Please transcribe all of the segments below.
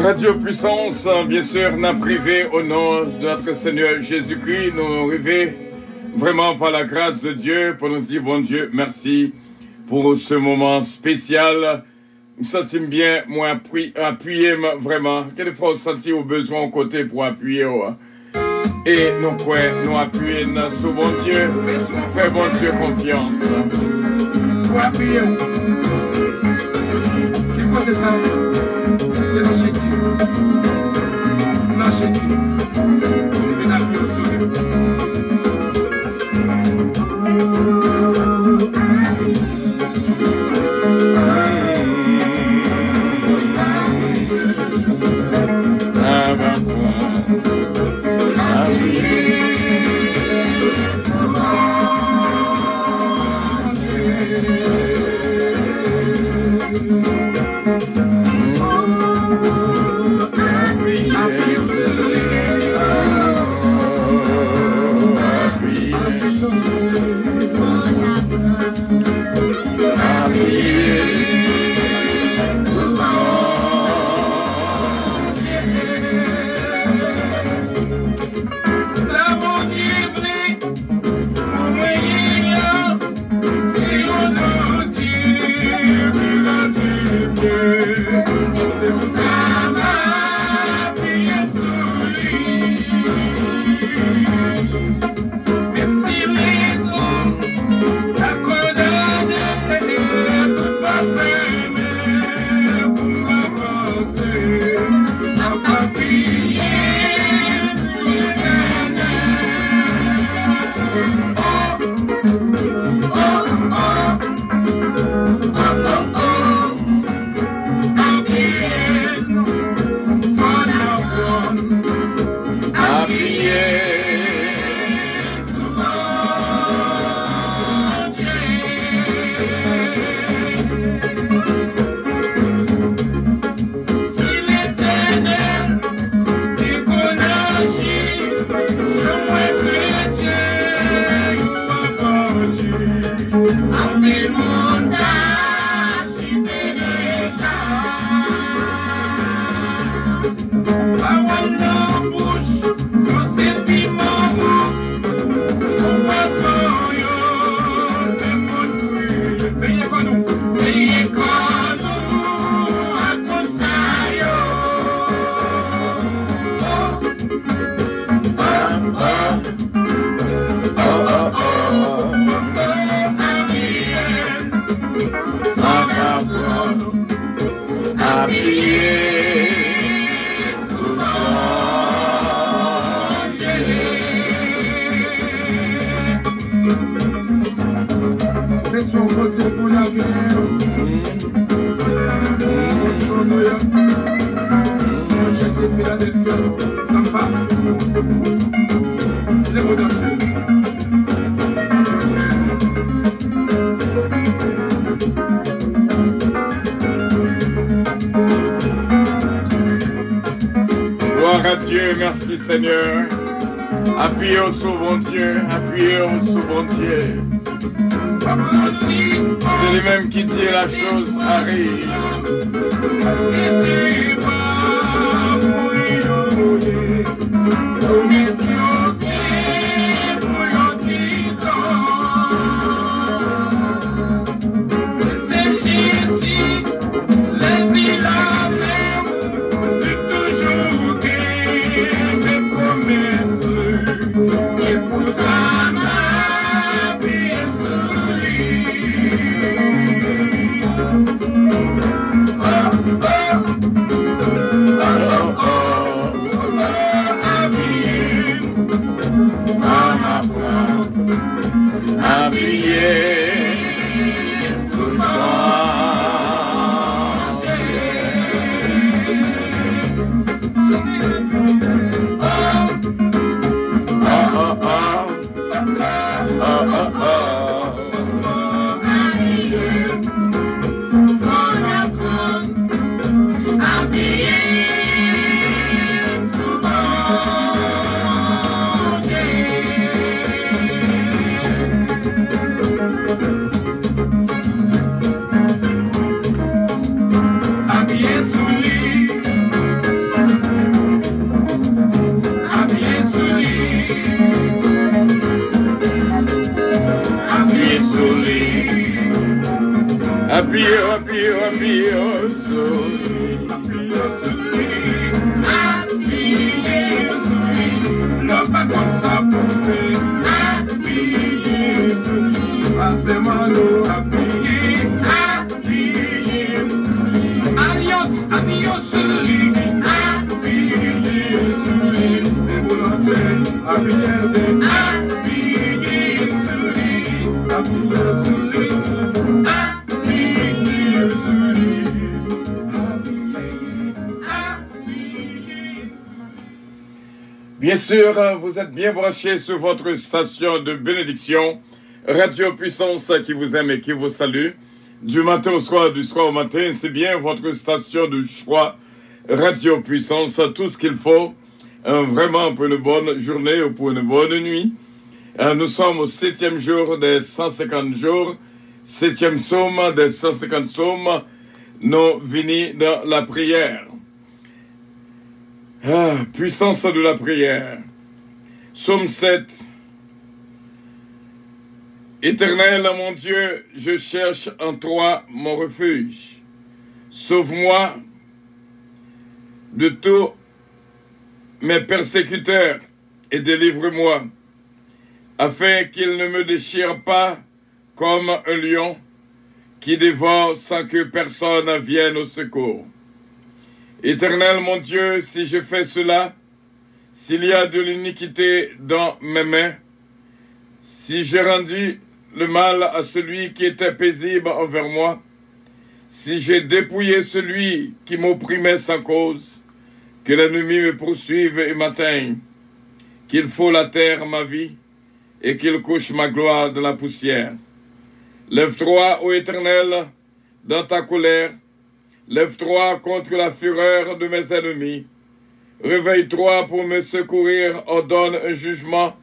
Radio Puissance, bien sûr, n'a privé au nom de notre Seigneur Jésus-Christ, nous rêver vraiment par la grâce de Dieu pour nous dire, bon Dieu, merci pour ce moment spécial. Nous sentons bien, moi, appuyer vraiment. Quelquefois, on sentit au besoin au côté pour appuyer. Et nous, nous appuyer sur bon Dieu, faire bon Dieu confiance. Pour appuyer. Qui côté ça? C'est dans Jésus. Dans Jésus. Il vient appuyer au sourire. Son côté pour la vie. Jésus, Philadelphia, Tampa, les mots d'enchère. Gloire à Dieu, merci Seigneur. Appuyez sur bon Dieu, appuyez sur bon Dieu. C'est lui-même qui dit la chose arrive. Bien sûr, vous êtes bien branchés sur votre station de bénédiction, Radio Puissance qui vous aime et qui vous salue. Du matin au soir, du soir au matin, c'est bien votre station de choix, Radio Puissance, tout ce qu'il faut, vraiment pour une bonne journée ou pour une bonne nuit. Nous sommes au 7e jour des 150 jours, 7e psaume des 150 psaumes, nous venons dans la prière. Puissance de la prière. Psaume 7. Éternel, mon Dieu, je cherche en toi mon refuge. Sauve-moi de tous mes persécuteurs et délivre-moi, afin qu'ils ne me déchirent pas comme un lion qui dévore sans que personne vienne au secours. Éternel mon Dieu, si je fais cela, s'il y a de l'iniquité dans mes mains, si j'ai rendu le mal à celui qui était paisible envers moi, si j'ai dépouillé celui qui m'opprimait sans cause, que l'ennemi me poursuive et m'atteigne, qu'il faut la terre ma vie, et qu'il couche ma gloire dans la poussière. Lève-toi, ô Éternel, dans ta colère, lève-toi contre la fureur de mes ennemis. Réveille-toi pour me secourir, ordonne un jugement,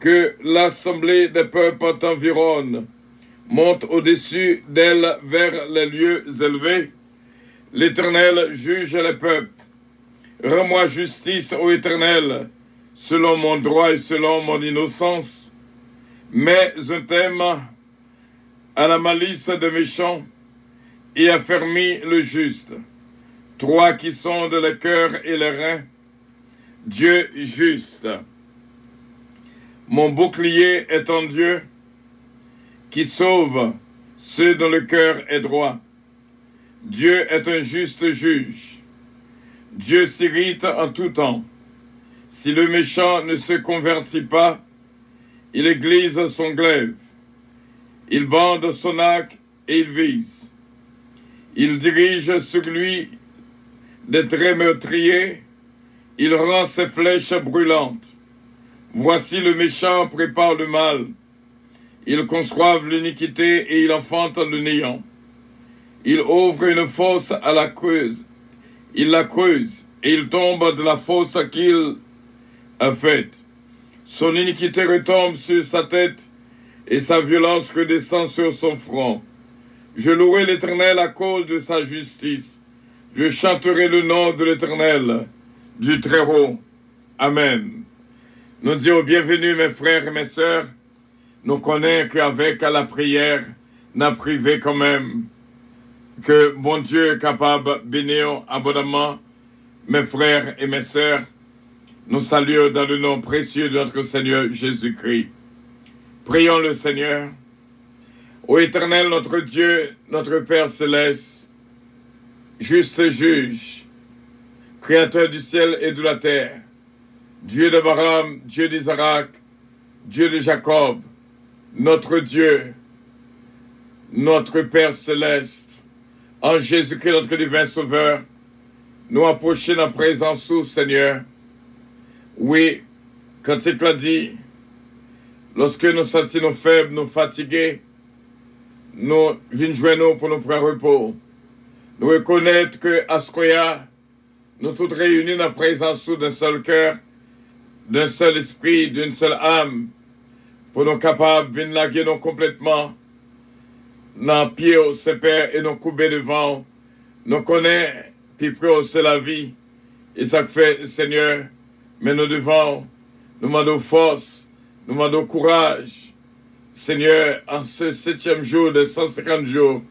que l'assemblée des peuples t'environne. Monte au-dessus d'elle vers les lieux élevés. L'Éternel juge les peuples. Rends-moi justice, ô Éternel, selon mon droit et selon mon innocence. Mets un thème à la malice des méchants et affermis le juste. Toi qui sondes le cœur et les reins, Dieu juste. Mon bouclier est en Dieu, qui sauve ceux dont le cœur est droit. Dieu est un juste juge. Dieu s'irrite en tout temps. Si le méchant ne se convertit pas, il aiguise son glaive. Il bande son arc et il vise. Il dirige sur lui des traits meurtriers. Il rend ses flèches brûlantes. Voici le méchant prépare le mal. Il conçoit l'iniquité et il enfante le néant. Il ouvre une fosse à la creuse. Il la creuse et il tombe de la fosse qu'il a faite. Son iniquité retombe sur sa tête et sa violence redescend sur son front. Je louerai l'Éternel à cause de sa justice. Je chanterai le nom de l'Éternel, du Très-Haut. Amen. Nous disons bienvenue mes frères et mes sœurs. Nous connaissons qu'avec la prière, n'a privé quand même que bon Dieu est capable de bénir abondamment mes frères et mes sœurs. Nous saluons dans le nom précieux de notre Seigneur Jésus-Christ. Prions le Seigneur. Ô Éternel, notre Dieu, notre Père céleste, juste juge, Créateur du ciel et de la terre, Dieu d'Abraham, Dieu d'Isaac, Dieu de Jacob, notre Dieu, notre Père céleste, en Jésus-Christ, notre divin Sauveur, nous approchons dans la présence sous Seigneur. Oui, quand il l'a dit, lorsque nous sentons nous faibles, nous fatigués, nous venons joindre pour nous prendre repos. Nous reconnaître que à Skoya, nous tous réunis dans la présence sous d'un seul cœur, d'un seul esprit, d'une seule âme, pour nous capables de venir laguer nous complètement dans le pied au Père et nous couper devant. Nous connaissons, puis c'est la vie. Et ça fait, Seigneur, mais nous devons, nous demandons force, nous demandons courage. Seigneur, en ce 7e jour de 150 jours,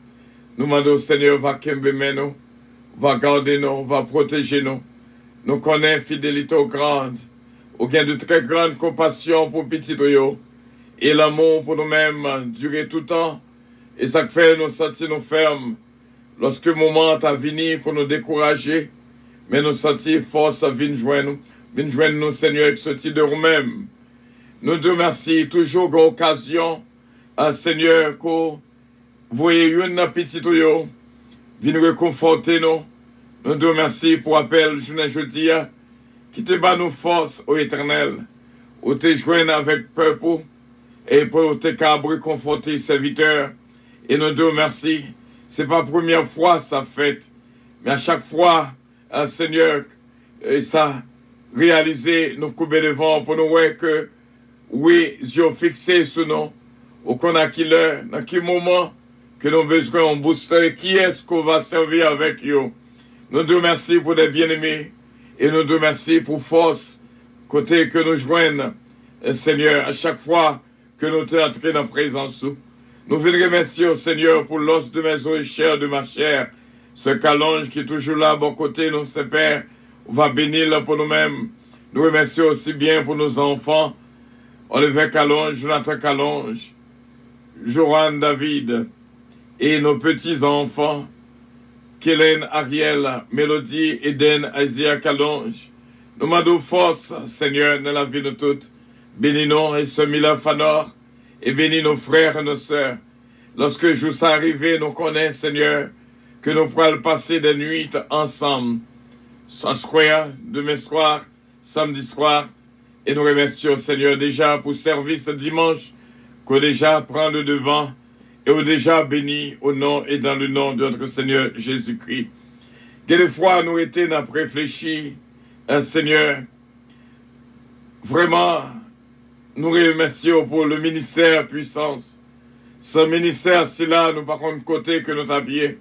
nous demandons, Seigneur, va kembe nous, va garder nous, va protéger nous. Nous connaissons fidélité grande, au gain de très grande compassion pour petit Toyo, et l'amour pour nous-mêmes durer tout le temps. Et ça fait nous sentir nous fermes lorsque le moment a venu pour nous décourager, mais nous sentir force à venir joindre nous, Seigneur, avec ce titre de nous-mêmes. Nous te remercions toujours pour l'occasion, Seigneur, que vous voyez une petite tuyau, venir réconforter nous. Nous te remercions pour l'appel, jeudi, qui te bat nos forces au éternel, où te joindre avec peuple, et pour te réconforter, serviteur. Et nous te remercions. Ce n'est pas la première fois ça fait, mais à chaque fois, Seigneur, ça réalisé, nous couper devant pour nous voir que, oui, yeux fixés sur nous, ou qu'on a qui l'heure, dans quel moment que nous avons besoin de booster, qui est-ce qu'on va servir avec eux. Nous te remercions pour des bien-aimés, et nous te remercions pour force, côté que nous joignons, Seigneur, à chaque fois que nous sommes entrés dans la présence. Nous voulons remercier au Seigneur pour l'os de mes os et chair de ma chair. Ce calonge qui est toujours là, à bon côté, nous, c'est Père, on va bénir pour nous-mêmes. Nous remercions aussi bien pour nos enfants. Olivier Calonge, Jonathan Calonge, Joran David et nos petits-enfants, Kélène Ariel, Mélodie, Eden, Isaiah Calonge. Nous demandons force, Seigneur, dans la vie de toutes. Bénis-nous et ce Mila Fanor. Et bénis nos frères et nos sœurs. Lorsque jour ça arrivé, nous connaissons, Seigneur, que nous pourrons passer des nuits ensemble. Soir, demain soir, samedi soir. Et nous remercions, Seigneur, déjà pour service dimanche, qu'on déjà prend le devant et on déjà béni au nom et dans le nom de notre Seigneur Jésus-Christ. Quelquefois, nous étions dans réfléchi, Seigneur, vraiment, nous remercions pour le ministère puissance. Ce ministère, c'est là, nous par contre côté que nous t'habillons.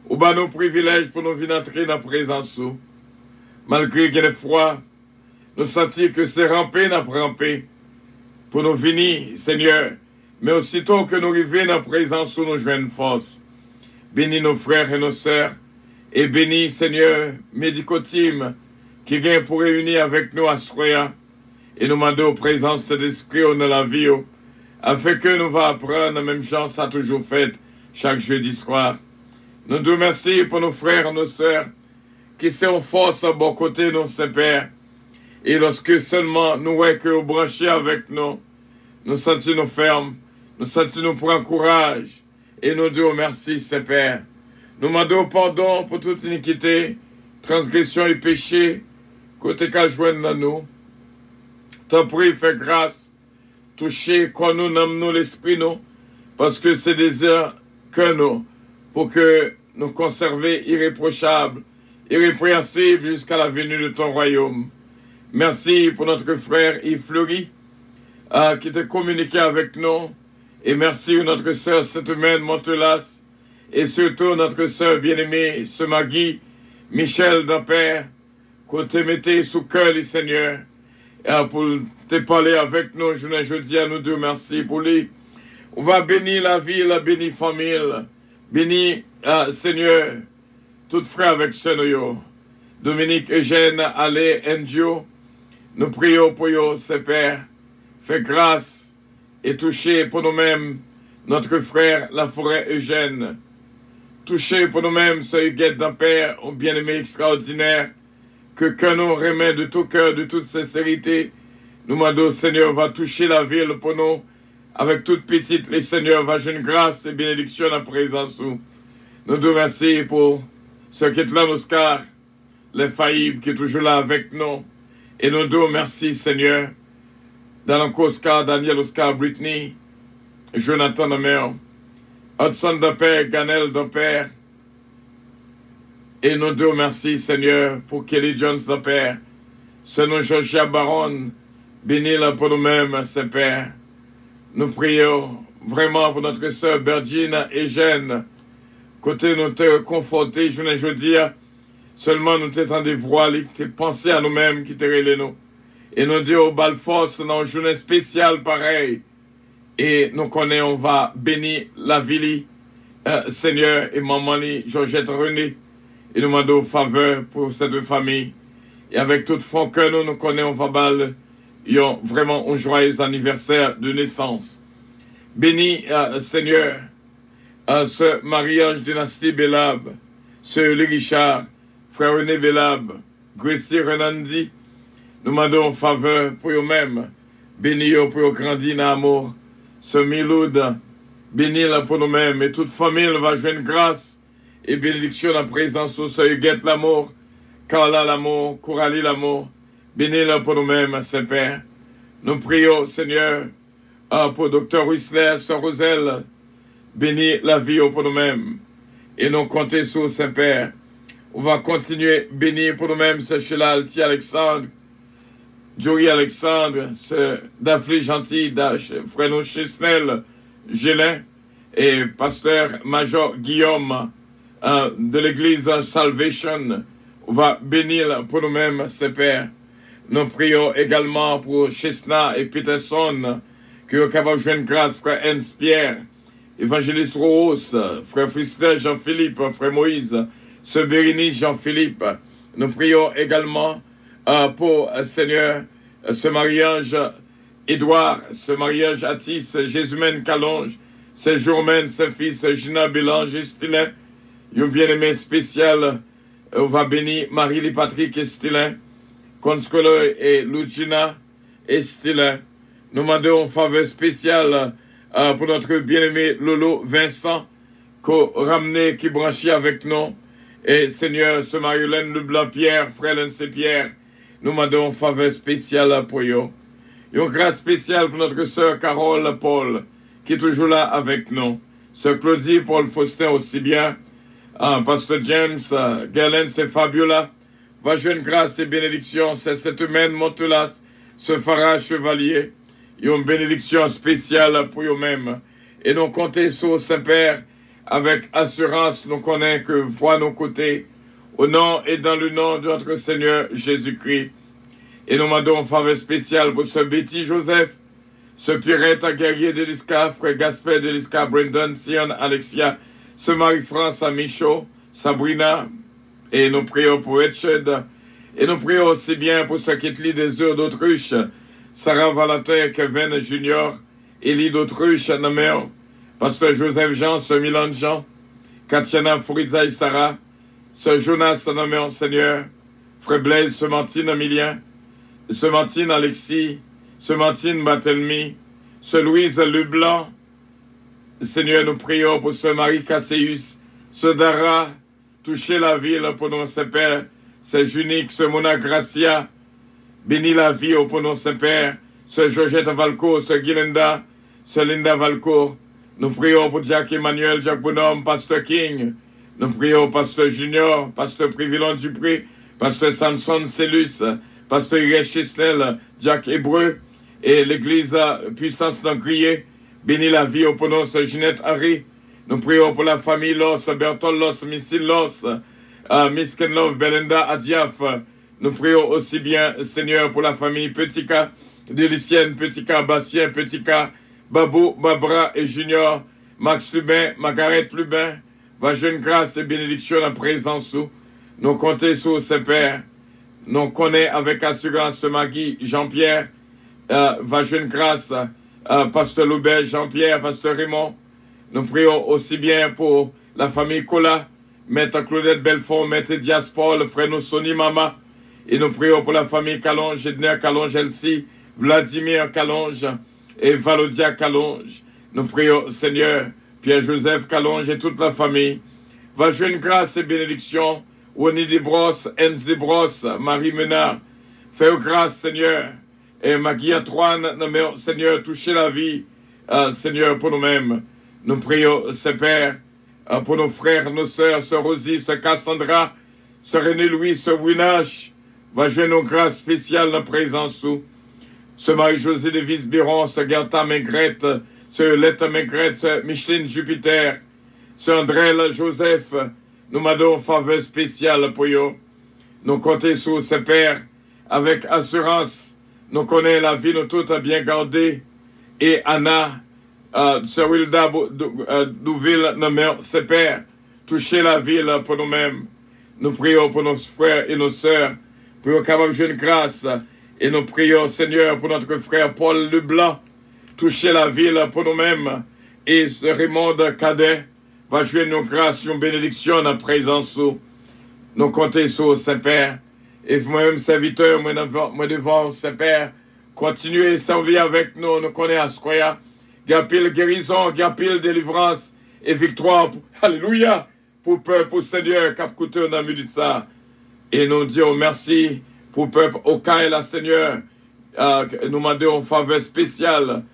Ou bas nos privilèges pour nous venir entrer dans la présence. Malgré qu'il y ait froid, nous sentir que c'est ramper, n'a ramper. Pour nous venir, Seigneur. Mais aussitôt que nous arrivons dans la présence, nous jouons force. Bénis nos frères et nos sœurs. Et bénis, Seigneur, Médicotime, qui vient pour réunir avec nous à Soya. Et nous demandons présence de l'Esprit dans la vie, afin que nous va apprendre, même Jean ça a toujours fait, chaque jeudi soir. Nous te remercions pour nos frères, nos sœurs, qui sont force à bon côté, nous, Saint-Père. Et lorsque seulement nous voyons que vous branchez avec nous, nous sentons nous fermes, nous sentons nous prendre courage, et nous disons merci, Saint-Père. Nous demandons pardon pour toute iniquité, transgression et péché, côté qu'à joindre dans nous. T'en prie, fais grâce, touchez quand nous nommons l'esprit, nous, parce que c'est des heures que nous, pour que nous conserver irréprochables, irrépréhensibles jusqu'à la venue de ton royaume. Merci pour notre frère Yves Fleury, qui t'a communiqué avec nous. Et merci pour notre sœur Sainte-Mène Montelas, et surtout notre sœur bien-aimée, ce Magui, Michel d'Ampère, qu'on te mettait sous cœur, les Seigneur, pour te parler avec nous. Je dis à nous deux, merci pour lui. On va bénir la vie, la bénir famille, bénir, Seigneur, tout frère avec ce nous. Dominique, Eugène, Alain, Endio, nous prions pour eux, Père. Fais grâce et touchez pour nous-mêmes notre frère, la forêt Eugène. Touchez pour nous-mêmes ce Huguette d'Ampère, un bien-aimé extraordinaire, que nous remet de tout cœur, de toute sincérité. Nous demandons, Seigneur, va toucher la ville pour nous, avec toute petite, les Seigneurs, va jeune grâce et bénédiction en présence. Nous te remercions pour ce qui est là, Oscar, les faillibles qui est toujours là avec nous. Et nous te remercions, Seigneur, dans Oscar, Daniel, Oscar, Britney, Jonathan Nomer, Hudson d'Ampère, Ganel d'Ampère. Et nous te remercions, Seigneur, pour Kelly Jones d'Ampère, ce nom Georgia Baron, bénis-la pour nous-mêmes, Saint-Père. Nous prions vraiment pour notre sœur Bergine et Jeanne, côté nous te conforter, je dis, seulement nous t'étendons des voiles, qui pensé à nous-mêmes, qui te relèvent nous. Et nous disons au bal force dans une journée spéciale pareil. Et nous connaissons, on va bénir la ville, Seigneur, et maman, Georgette René. Et nous demandons faveur pour cette famille. Et avec tout fond que nous connaissons, on va balle, vraiment un joyeux anniversaire de naissance. Bénis, Seigneur, ce mariage dynastie Belab, ce Lee Richard, frère René Belab, Gracie Renandi. Nous demandons faveur pour eux-mêmes. Bénis pour eux grandir dans l'amour. Ce Miloud, bénis-la pour nous-mêmes. Et toute famille va joindre grâce et bénédiction en présence au seuil. Huguette l'amour, Carla l'amour, Coralie l'amour. Bénis-la pour nous-mêmes, Saint-Père. Nous prions, Seigneur, pour Dr. Whistler, Sœur Roselle. Bénis la vie pour nous-mêmes. Et nous comptons sur Saint-Père. On va continuer bénir pour nous-mêmes, ce Sheila Alti Alexandre, Jory Alexandre, ce Daphné Gentil, frère nous Chisnel Gélin, et pasteur Major Guillaume de l'église Salvation. On va bénir pour nous-mêmes, Saint-Père. Nous prions également pour Chesna et Peterson, qui sont capables de joindre grâce, frère Hans Pierre, évangéliste Rose, frère Fristel Jean-Philippe, frère Moïse, ce Bérénice Jean-Philippe. Nous prions également pour Seigneur, ce mariage Édouard, ce mariage Atis, Jésumène Calonge, ce Jourmène, ce fils Gina Bélange et Stilin, un bien-aimé spécial. On va bénir Marie-Lee Patrick et Stilin, Consuelo et Lucina et Stilin. Nous demandons une faveur spéciale pour notre bien-aimé Lolo Vincent, qu'on ramené, qui branchit avec nous. Et Seigneur, ce Marie-Hélène Leblanc-Pierre, frère Lancé-Pierre, nous demandons une faveur spéciale pour eux. Une grâce spéciale pour notre sœur Carole Paul, qui est toujours là avec nous. Sœur Claudie, Paul Faustin aussi bien. Pasteur James, Galen, c'est Fabiola. Va joindre grâce et bénédiction, c'est cette humaine Montelas, ce Farah Chevalier. Une bénédiction spéciale pour eux-mêmes. Et nous comptons sur Saint-Père, avec assurance, nous connaissons que voix nos côtés, au nom et dans le nom de notre Seigneur Jésus-Christ. Et nous demandons une faveur spéciale pour ce Betty Joseph, ce Pierrette guerrier de l'Isca, frère Gaspard de l'Isca, Brendan, Sion, Alexia, ce Marie-France à Michaud, Sabrina, et nous prions pour Richard, et nous prions aussi bien pour ceux qui est des œufs d'Autruche, Sarah Valentin, Kevin Junior, Élie d'Autruche, Namel, Pasteur Joseph Jean, ce Milan Jean, Katiana Fouriza et Sarah, ce Jonas Namel, Seigneur, Frère Blaise, ce Martine Emilien, ce Martine Alexis, ce Martine Barthélemy, ce Louise Leblanc. Seigneur, nous prions pour ce Marie Casséus, ce Dara, toucher la ville pour nos Saint-Père, ce Junique, ce Mona Gracia, bénis la vie pour nos Saint-Père, ce Georgette Valcourt, ce Guilinda, ce Linda Valcourt. Nous prions pour Jack Emmanuel, Jack Bonhomme, Pasteur King. Nous prions pour Pasteur Junior, Pasteur Privilon Dupré, Pasteur Samson Cellus, Pasteur Irène Chisnel, Jack Hébreu, et l'Église Puissance d'Encrier. Bénis la vie pour nous, Ginette Harry. Nous prions pour la famille Loss, Bertol Loss, Missile Loss, Miss Kenlove, Belinda Adiaf. Nous prions aussi bien, Seigneur, pour la famille Petika, Délicienne, Petika, Bastien, Petika, Babou, Babra et Junior, Max Lubin, Margaret Lubin. Va jeune grâce et bénédiction en présence sous. Nous comptons sur Saint-Père. Nous connaissons avec assurance Magui, Jean-Pierre. Va jeune grâce, Pasteur Loubert, Jean-Pierre, Pasteur Raymond. Nous prions aussi bien pour la famille Cola, Maître Claudette Belfort, Maître Diaspora, frère nous Sony Mama. Et nous prions pour la famille Calonge, Edner Calonge, Elsie, Vladimir Calonge et Valodia Calonge. Nous prions, Seigneur, Pierre-Joseph Calonge et toute la famille. Va jouer une grâce et bénédiction. Winnie Desbrosses, Enz Desbrosses, Marie Menard. Fais grâce, Seigneur. Et Magui Antoine, Seigneur, touchez la vie, Seigneur, pour nous-mêmes. Nous prions, Père, pour nos frères, nos sœurs, Sœur Rosie, Sœur Cassandra, Sœur René Louis, Sœur Winache. Va jouer nos grâces spéciales dans présence sous. Sœur Marie-Josée de Visbiron, Sœur Gerta Maigrette, Sœur Letta Maigrette, Sœur Micheline Jupiter, Sœur André Joseph. Nous m'adorons faveur spéciale pour eux. Nous comptons sur ce Père avec assurance. Nous connaissons la vie, nous toutes bien gardée. Et Anna, Sœur Wilda Douville, nos Père, toucher la ville pour nous-mêmes. Nous prions pour nos frères et nos sœurs, pour nous capables de grâce. Et nous prions, Seigneur, pour notre frère Paul Leblanc, toucher la ville pour nous-mêmes. Et ce Raymond Cadet va jouer nos grâces, nos bénédictions en présence. Nous comptons sur Saint-Père. Et moi-même, serviteur, moi devant Saint-Père, continuez à servir avec nous. Nous connaissons ce Gapil guérison, Gapil délivrance et victoire. Alléluia. Pour peuple, pour Seigneur, cap coûteux dans le ça. Et nous disons merci pour le peuple au cas la Seigneur. Nous demandons une faveur spéciale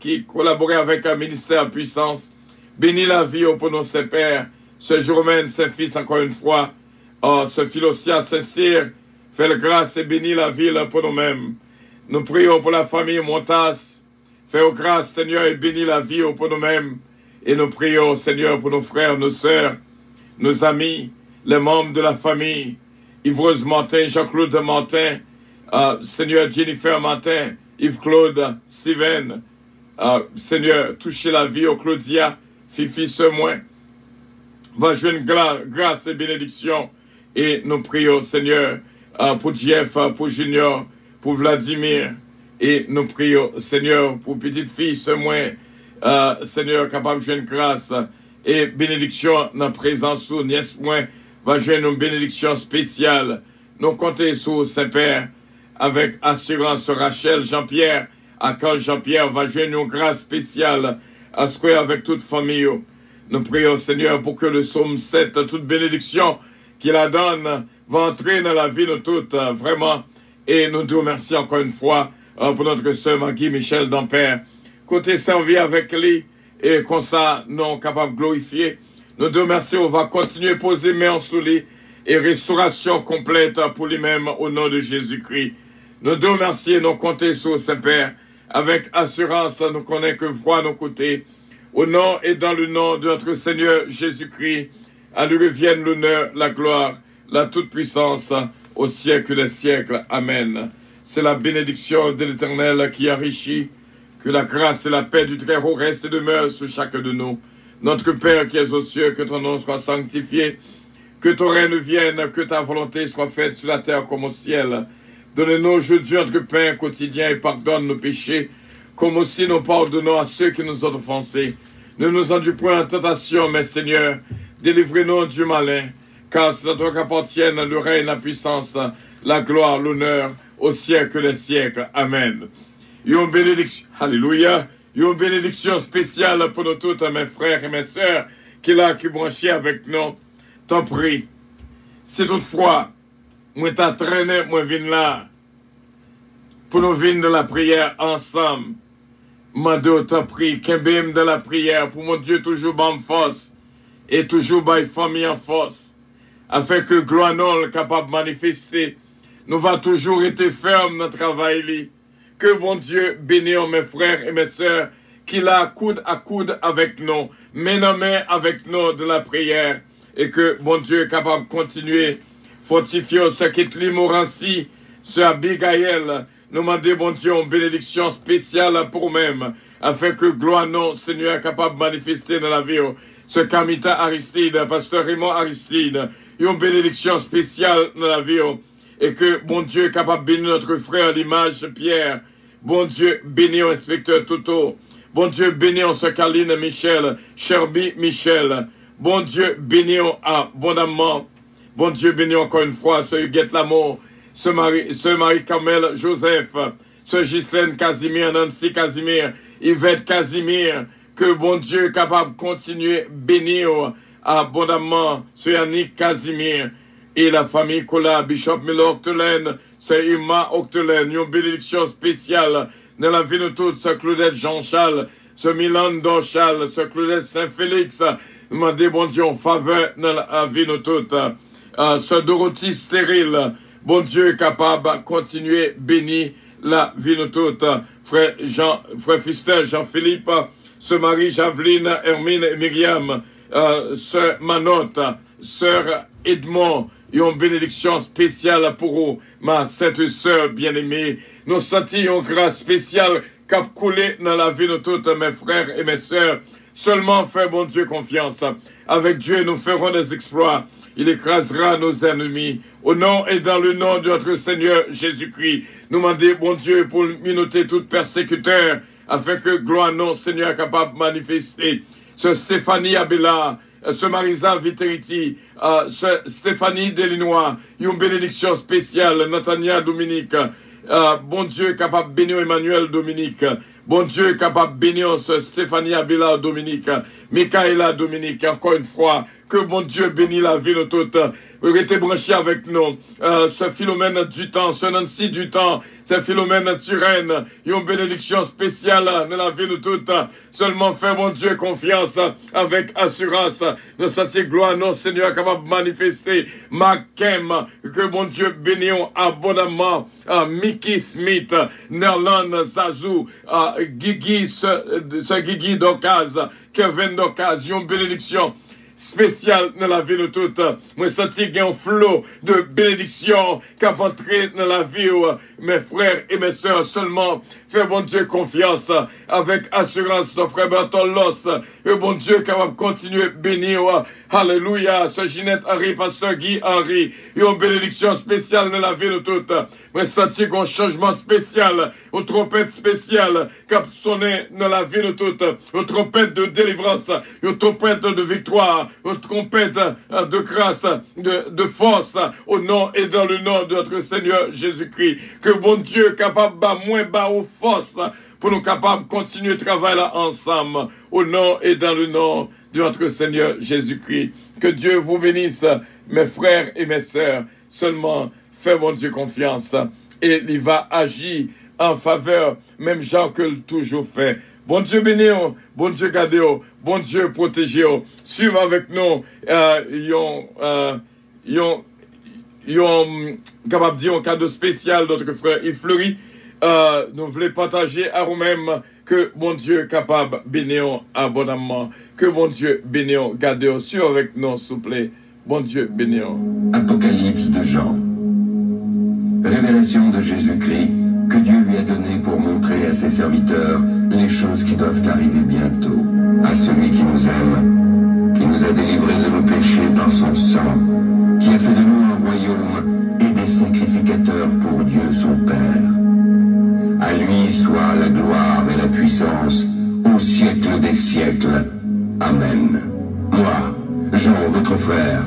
qui collabore avec un ministère puissance. Bénis la vie pour nos Saint-Père. Ce jour-même, Saint-Fils, encore une fois. Ce Philosia, Saint-Cyr, fais la grâce et bénis la ville pour nous-mêmes. Nous prions pour la famille Montas. Fais grâce, Seigneur, et bénis la vie pour nous-mêmes. Et nous prions, Seigneur, pour nos frères, nos sœurs, nos amis, les membres de la famille. Yves-Rose Martin, Jean-Claude Martin, Seigneur Jennifer Martin, Yves-Claude, Steven. Seigneur, touchez la vie au Claudia, Fifi Semoin. Va jouer une grâce et bénédiction. Et nous prions, Seigneur, pour Jeff, pour Junior, pour Vladimir. Et nous prions, Seigneur, pour petite fille, Semoin, Seigneur, capable de jouer une grâce et bénédiction dans la présence sous nièce moins. Va jouer une bénédiction spéciale. Nous comptons sur Saint-Père avec assurance Rachel, Jean-Pierre, à quand Jean-Pierre va jouer une grâce spéciale à ce avec toute famille. Nous prions, Seigneur, pour que le psaume 7, toute bénédiction qu'il la donne, va entrer dans la vie de toutes, vraiment. Et nous te remercions encore une fois pour notre sœur Magui Michel d'Ampère. Côté servi avec lui, et comme ça, nous capables de glorifier. Nous te remercions, on va continuer à poser main sous lui, et restauration complète pour lui-même au nom de Jésus-Christ. Nous te remercions, nous comptons sur Saint-Père. Avec assurance, nous connaissons que voix nos côtés. Au nom et dans le nom de notre Seigneur Jésus-Christ, à lui revienne l'honneur, la gloire, la toute-puissance au siècle des siècles. Amen. C'est la bénédiction de l'Éternel qui enrichit, que la grâce et la paix du Très-Haut restent et demeurent sur chacun de nous. Notre Père qui es aux cieux, que ton nom soit sanctifié, que ton règne vienne, que ta volonté soit faite sur la terre comme au ciel. Donne-nous aujourd'hui notre pain quotidien et pardonne nos péchés, comme aussi nous pardonnons à ceux qui nous ont offensés. Ne nous induis point en tentation, mais Seigneur, délivrez-nous du malin, car c'est à toi qu'appartiennent le règne, la puissance, la gloire, l'honneur, au siècle des siècles. Amen. Une bénédiction, alléluia, une bénédiction spéciale pour nous tous, mes frères et mes sœurs, qui branchés avec nous. T'en prie, si toutefois, moi t'as traîné, moi viens là, pour nous venir de la prière ensemble. Mando t'en prie, qu'embème de la prière, pour mon Dieu toujours bonne force, et toujours bonne famille en force, afin que gloire non capable de manifester, nous va toujours être ferme dans le travail. Que bon Dieu bénisse mes frères et mes sœurs, qu'il a coude à coude avec nous, main en main avec nous de la prière, et que bon Dieu est capable de continuer, fortifier ce qui est Morancy, ce Abigail, nous demandons, bon Dieu, une bénédiction spéciale pour nous-mêmes, afin que gloire non, Seigneur, est capable de manifester dans la vie. Ce Kamita Aristide, Pasteur Raymond Aristide, une bénédiction spéciale dans la vie. Et que, bon Dieu, est capable de bénir notre frère l'image Pierre. Bon Dieu, bénis inspecteur Toto. Bon Dieu, bénis ce Caline Michel, Sherby Michel. Bon Dieu, bénis abondamment. Bon Dieu, bénis encore une fois ce Huguette Lamour, ce Marie-Carmel Joseph, ce Ghislaine Casimir, Nancy Casimir, Yvette Casimir. Que bon Dieu est capable de continuer à bénir abondamment ce Yannick Casimir. Et la famille Kola, Bishop Milo Octelaine, c'est Ima Octelaine, une bénédiction spéciale dans la vie de toutes, ce Claudette Jean-Charles, ce Milan Dorchal, ce Claudette Saint-Félix, demandez bon Dieu en faveur dans la vie de toutes, ce Dorothy Stérile, bon Dieu est capable de continuer à bénir la vie de toutes, frère Fistel, Jean-Philippe, ce Marie Javeline, Hermine et Myriam, sœur Manotte, sœur Edmond, une bénédiction spéciale pour vous, ma sainte sœur bien-aimée. Nous sentons une grâce spéciale qui a coulé dans la vie de tous mes frères et mes sœurs. Seulement fais bon Dieu confiance. Avec Dieu, nous ferons des exploits. Il écrasera nos ennemis. Au nom et dans le nom de notre Seigneur Jésus-Christ, nous demandons, bon Dieu, pour minauter tout persécuteur, afin que gloire non, Seigneur, capable de manifester. Ce Stéphanie Abela, ce Marisa Viteriti, ce Stéphanie Delinois, une bénédiction spéciale, Nathania Dominique, bon Dieu capable de bénir Emmanuel Dominique, bon Dieu capable de bénir ce Stéphanie Abela Dominique, Michaela Dominique, encore une fois, que bon Dieu bénisse la vie de toutes. Vous restez branchés avec nous. Ce Philomène du temps, ce Nancy du temps, ce Philomène Turenne, une bénédiction spéciale dans la vie de toutes. Seulement faire bon Dieu confiance avec assurance. Nous sentir gloire, non Seigneur, capable de manifester. Makem, que bon Dieu bénisse abondamment. Mickey Smith, Nerlan Zazou, Guigui, ce Guigui d'Ocase, Kevin d'Ocase, une bénédiction spécial dans la vie de toutes. Moi, senti qu'il y a un flot de bénédiction qui a entré dans la vie, mes frères et mes sœurs. Seulement, fais bon Dieu confiance avec assurance, ton frère Bertolos. Et bon Dieu capable de continuer à bénir. Alléluia. Ce Ginette Henry, pasteur Guy Henry. Et une bénédiction spéciale dans la vie de toutes. Moi, senti qu'il y a un changement spécial, une trompette spéciale qui a sonné dans la vie de toutes. Une trompette de délivrance, une trompette de victoire. Une trompette de grâce, de force, au nom et dans le nom de notre Seigneur Jésus-Christ. Que bon Dieu capable de moins bas aux forces pour nous capables de continuer le travail là ensemble, au nom et dans le nom de notre Seigneur Jésus-Christ. Que Dieu vous bénisse, mes frères et mes sœurs. Seulement, fais bon Dieu confiance et il va agir en faveur, même gens que le toujours fait. Bon Dieu bénis, bon Dieu gardez, bon Dieu protégez. Suivez avec nous, capable de dire un cadeau spécial de notre frère Yves Fleury. Nous voulons partager à nous-mêmes que bon Dieu est capable de bénir abondamment. Que bon Dieu bénisse, gardez, suivez avec nous, s'il vous plaît. Bon Dieu bénisse. Apocalypse de Jean. Révélation de Jésus-Christ que Dieu lui a donné pour montrer à ses serviteurs les choses qui doivent arriver bientôt. À celui qui nous aime, qui nous a délivrés de nos péchés par son sang, qui a fait de nous un royaume et des sacrificateur pour Dieu son Père. À lui soit la gloire et la puissance au siècle des siècles. Amen. Moi, Jean, votre frère,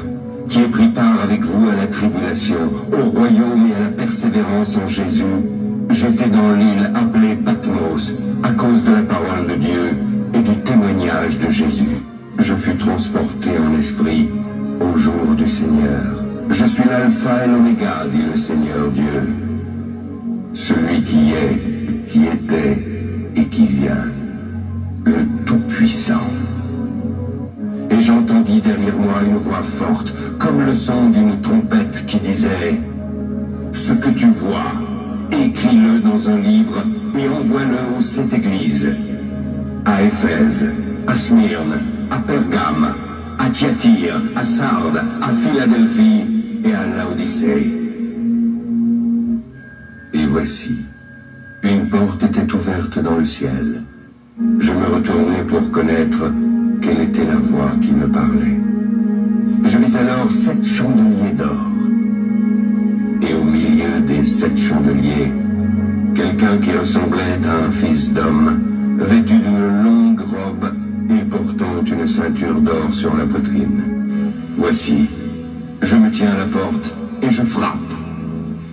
qui ai pris part avec vous à la tribulation, au royaume et à la persévérance en Jésus, j'étais dans l'île appelée Patmos à cause de la parole de Dieu et du témoignage de Jésus. Je fus transporté en esprit au jour du Seigneur. Je suis l'alpha et l'oméga, dit le Seigneur Dieu, celui qui est, qui était et qui vient, le Tout-Puissant. Et j'entendis derrière moi une voix forte, comme le son d'une trompette qui disait « Ce que tu vois, écris-le dans un livre et envoie-le aux 7 églises, à Éphèse, à Smyrne, à Pergame, à Thyatire, à Sardes, à Philadelphie et à Laodicée. » Et voici, une porte était ouverte dans le ciel. Je me retournai pour connaître quelle était la voix qui me parlait. Je vis alors 7 chandeliers d'or. Et au milieu des 7 chandeliers, quelqu'un qui ressemblait à un fils d'homme, vêtu d'une longue robe et portant une ceinture d'or sur la poitrine. Voici, je me tiens à la porte et je frappe.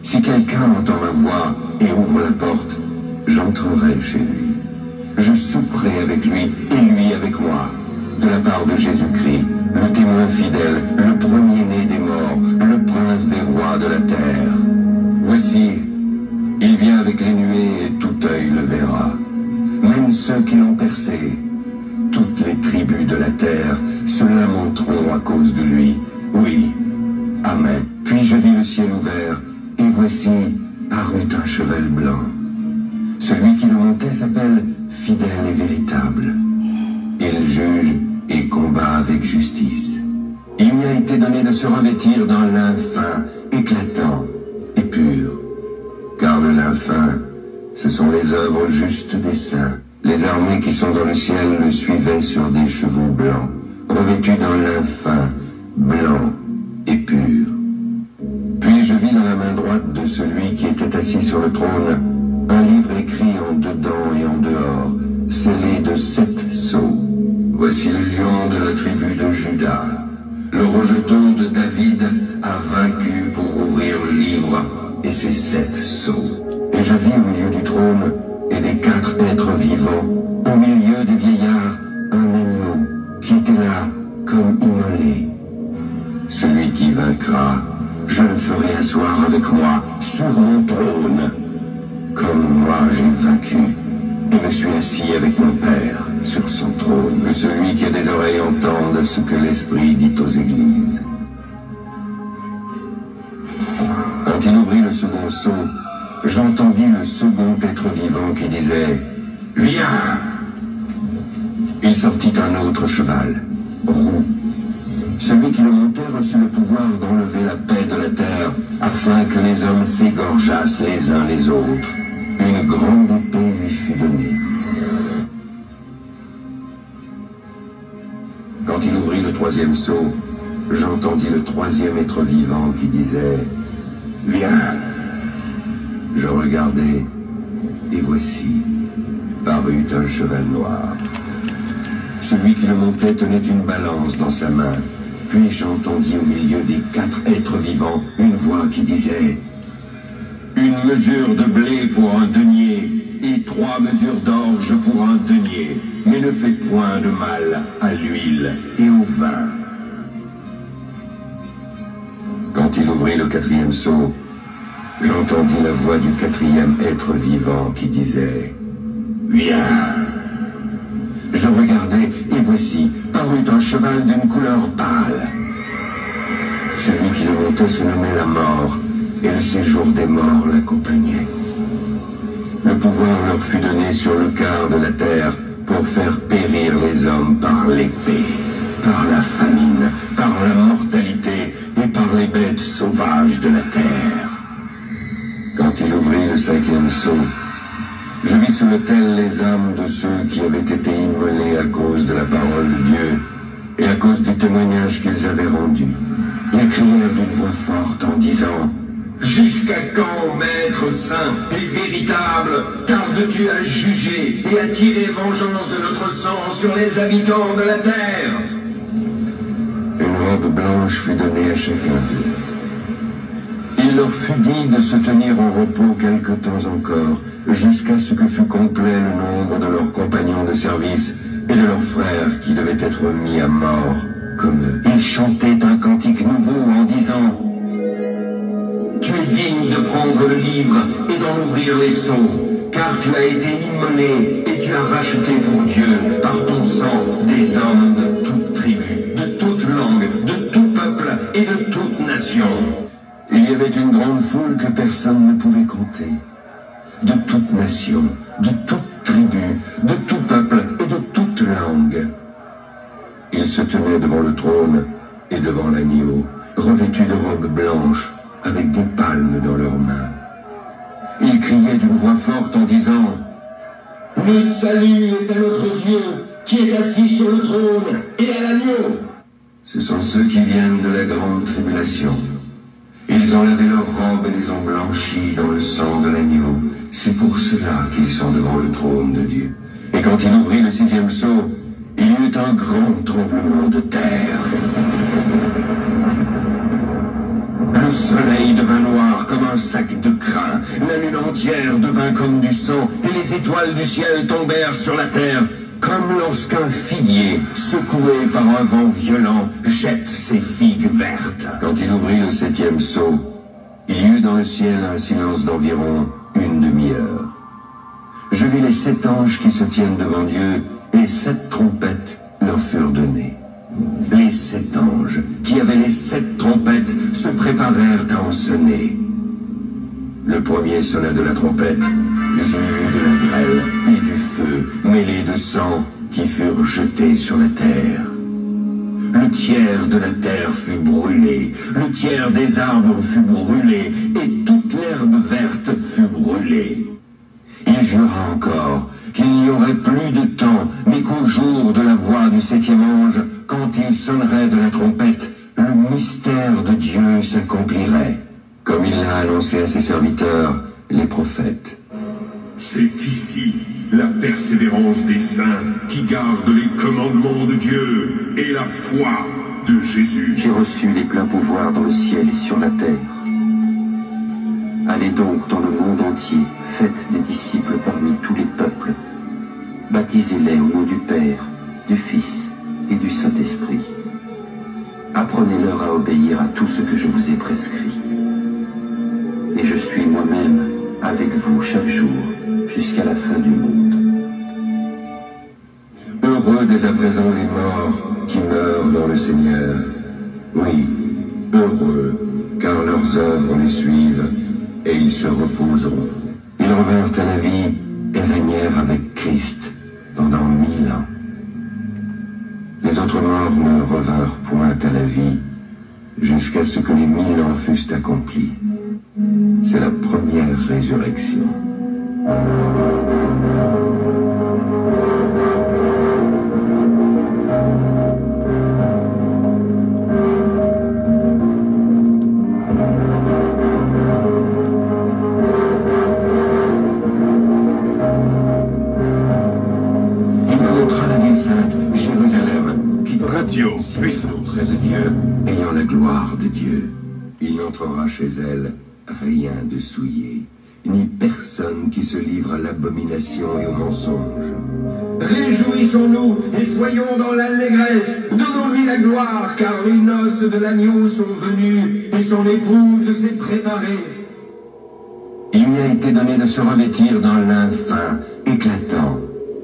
Si quelqu'un entend ma voix et ouvre la porte, j'entrerai chez lui. Je souperai avec lui et lui avec moi, de la part de Jésus-Christ, le témoin fidèle, le premier-né des morts, le prince des rois de la terre. Voici, il vient avec les nuées et tout œil le verra, même ceux qui l'ont percé. Toutes les tribus de la terre se lamenteront à cause de lui. Oui, Amen. Puis je vis le ciel ouvert, et voici parut un cheval blanc. Celui qui le montait s'appelle Fidèle et Véritable. Il juge et combat avec justice. Il lui a été donné de se revêtir d'un lin fin, éclatant et pur. Car le lin fin, ce sont les œuvres justes des saints. Les armées qui sont dans le ciel le suivaient sur des chevaux blancs, revêtus d'un lin fin, blanc et pur. Puis je vis dans la main droite de celui qui était assis sur le trône un livre écrit en dedans et en dehors, scellé de 7 sceaux. Voici le lion de la tribu de Juda. Le rejeton de David a vaincu pour ouvrir le livre et ses 7 sceaux. Et je vis au milieu du trône et des 4 êtres vivants, au milieu des vieillards, un agneau qui était là comme immolé. Celui qui vaincra, je le ferai asseoir avec moi sur mon trône, comme moi j'ai vaincu et me suis assis avec mon Père sur son trône. Que celui qui a des oreilles entende ce que l'Esprit dit aux églises. Quand il ouvrit le second sceau, j'entendis le second être vivant qui disait « Viens !» Il sortit un autre cheval, roux. Celui qui le montait reçut le pouvoir d'enlever la paix de la terre, afin que les hommes s'égorgeassent les uns les autres. Une grande épée lui fut donnée. Quand il ouvrit le 3e sceau, j'entendis le 3e être vivant qui disait « Viens !» Je regardai, et voici, parut un cheval noir. Celui qui le montait tenait une balance dans sa main. Puis j'entendis au milieu des 4 êtres vivants une voix qui disait « Une mesure de blé pour un denier, et 3 mesures d'orge pour un denier, mais ne faites point de mal à l'huile et au vin. » Quand il ouvrit le 4e sceau, j'entendis la voix du 4e être vivant qui disait « Viens !» Je regardai, et voici, parut un cheval d'une couleur pâle. Celui qui le montait se nommait la mort, et le séjour des morts l'accompagnait. Le pouvoir leur fut donné sur le quart de la terre pour faire périr les hommes par l'épée, par la famine, par la mortalité et par les bêtes sauvages de la terre. Quand il ouvrit le 5e sceau, je vis sous l'autel les âmes de ceux qui avaient été immolés à cause de la parole de Dieu et à cause du témoignage qu'ils avaient rendu. Ils crièrent d'une voix forte en disant « Jusqu'à quand, Maître saint et véritable, tardes-tu à juger et à tirer vengeance de notre sang sur les habitants de la terre? Une robe blanche fut donnée à chacun d'eux. Il leur fut dit de se tenir en repos quelque temps encore, jusqu'à ce que fût complet le nombre de leurs compagnons de service et de leurs frères qui devaient être mis à mort comme eux. Ils chantaient un cantique nouveau en disant: tu es digne de prendre le livre et d'en ouvrir les sceaux, car tu as été immolé et tu as racheté pour Dieu par ton sang des hommes de toute tribu, de toute langue, de tout peuple et de toute nation. Il y avait une grande foule que personne ne pouvait compter, de toute nation, de toute tribu, de tout peuple et de toute langue. Ils se tenaient devant le trône et devant l'agneau, revêtus de robes blanches, avec des palmes dans leurs mains. Ils criaient d'une voix forte en disant: le salut est à notre Dieu, qui est assis sur le trône, et à l'agneau. Ce sont ceux qui viennent de la grande tribulation. Ils ont lavé leurs robes et les ont blanchies dans le sang de l'agneau. C'est pour cela qu'ils sont devant le trône de Dieu. Et quand il ouvrit le 6e sceau, il y eut un grand tremblement de terre. Le soleil devint noir comme un sac de crin, la lune entière devint comme du sang, et les étoiles du ciel tombèrent sur la terre, comme lorsqu'un figuier, secoué par un vent violent, jette ses figues vertes. Quand il ouvrit le 7e sceau, il y eut dans le ciel un silence d'environ une demi-heure. Je vis les 7 anges qui se tiennent devant Dieu, et 7 trompettes leur furent données. Les 7 anges, qui avaient les 7 trompettes, se préparèrent à en sonner. Le premier sonna de la trompette, mais il y eut de la grêle et du feu, mêlés de sang, qui furent jetés sur la terre. Le tiers de la terre fut brûlé, le tiers des arbres fut brûlé, et toute l'herbe verte fut brûlée. Il jura encore qu'il n'y aurait plus de temps, mais qu'au jour de la voix du 7e ange, quand il sonnerait de la trompette, le mystère de Dieu s'accomplirait, comme il l'a annoncé à ses serviteurs, les prophètes. C'est ici la persévérance des saints qui gardent les commandements de Dieu et la foi de Jésus. J'ai reçu les pleins pouvoirs dans le ciel et sur la terre. Allez donc dans le monde entier, faites des disciples parmi tous les peuples. Baptisez-les au nom du Père, du Fils et du Saint-Esprit. Apprenez-leur à obéir à tout ce que je vous ai prescrit. Et je suis moi-même avec vous chaque jour, jusqu'à la fin du monde. Heureux dès à présent les morts qui meurent dans le Seigneur. Oui, heureux, car leurs œuvres les suivent, et ils se reposeront. Ils revinrent à la vie et régnèrent avec Christ pendant 1000 ans. Les autres morts ne revinrent point à la vie jusqu'à ce que les 1000 ans fussent accomplis. C'est la première résurrection. Près de Dieu, ayant la gloire de Dieu. Il n'entrera chez elle rien de souillé, ni personne qui se livre à l'abomination et au mensonge. Réjouissons-nous et soyons dans l'allégresse, donnons-lui la gloire, car les noces de l'agneau sont venues et son épouse s'est préparée. Il lui a été donné de se revêtir d'un lin fin, éclatant